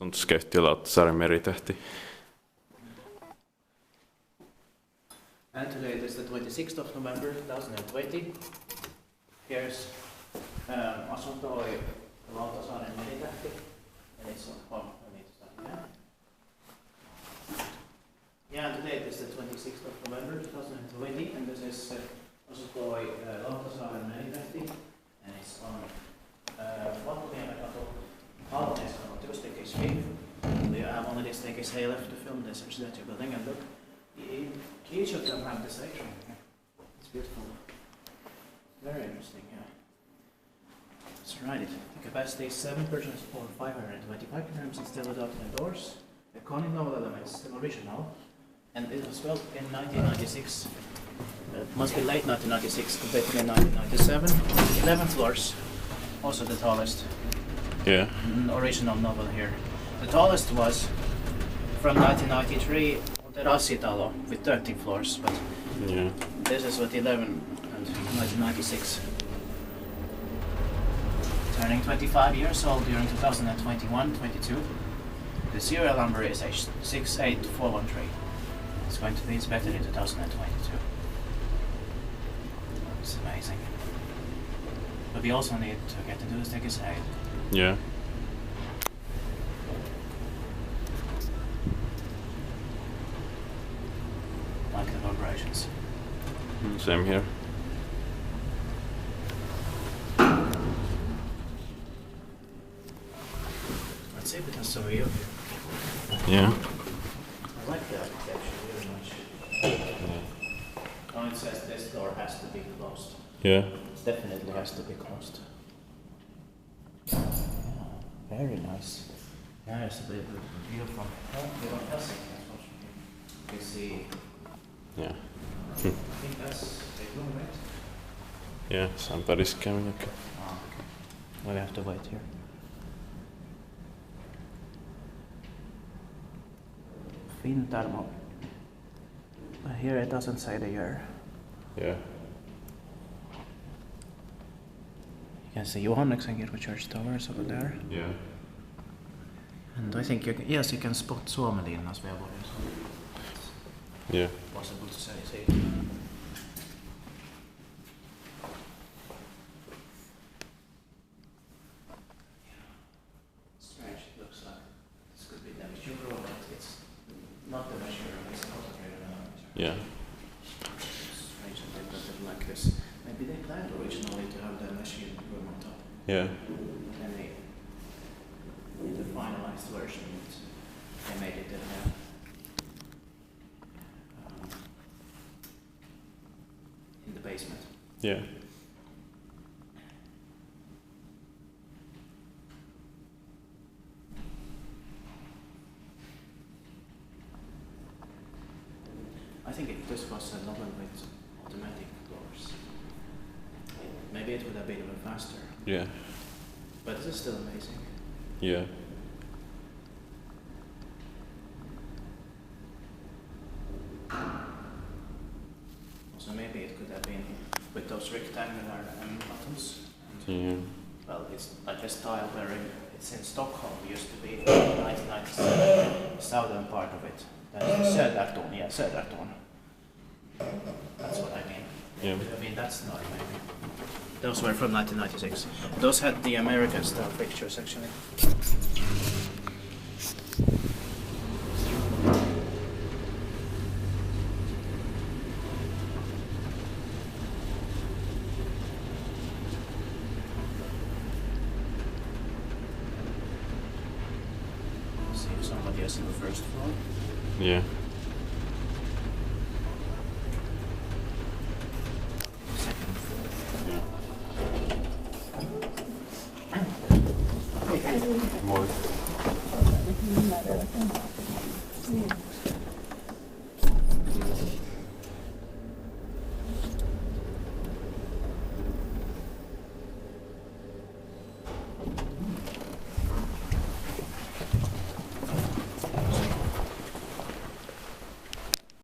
Sånt skött i Lauttasaaren meritähti. And today it is the 26th of November 2020. Here's asuntoi Lauttasaaren meritähti. And it's on, I need to start again. Yeah, today it is the 26th of November 2020, and this is asuntoi Lauttasaaren meritähti. And it's on Vattuniemenkatu, Helsinki, 2 staircase view. We have only this staircase here left to film this statue building, and look, each of them have this section. It's beautiful. Very interesting, yeah. Let's write it. The capacity is 7 persons for 525 kilograms and still without indoors. The Kone novel elements, still original. And it was built in 1996. It must be late 1996 compared to 1997. 11 floors. Also the tallest. Yeah. Original novel here. The tallest was from 1993 Terrassitalo with 13 floors, but Yeah. this is what 11 and 1996. Turning 25 years old during 2021-22. The serial number is H68413. It's going to be inspected in 2022. It's amazing. But we also need to get into the staircase aid. Yeah. Like the vibrations. Same here. Let's see if it has some view. Yeah. I like the architecture very much. Oh, it says this door has to be closed. Yeah. It definitely has to be closed. Very nice. Yeah, it's a bit of a view from Helsinki, unfortunately. You see, Yeah. I think that's the room, right? Yeah, somebody's coming. Okay. Oh, okay. Well, we have to wait here. Finland. But here it doesn't say the year. Yeah. You can see Johanneksen Church Towers over there. Yeah. And I think you can spot Suomenlinna as well. Yeah. Possible to say. Strange, it looks like this could be the mature room, but it's not the mature room, it's concentrated on the mature. Yeah. Strange that they built it like this. Maybe they planned originally to have the machine room on top. Yeah. And they, in the finalized version, they made it in the basement. Yeah. I think if this was a novel with automatic doors, maybe it would have been even faster. Yeah. But this is still amazing. Yeah. So maybe it could have been with those rectangular buttons. Yeah. Well, it's like a style where it's in Stockholm, used to be 1997, the southern part of it. That's Södertorn, yeah, Södertorn. That's what I mean. Yeah. I mean, that's not maybe. Those were from 1996. Those had the American style pictures actually. See if somebody else in the first floor. Yeah.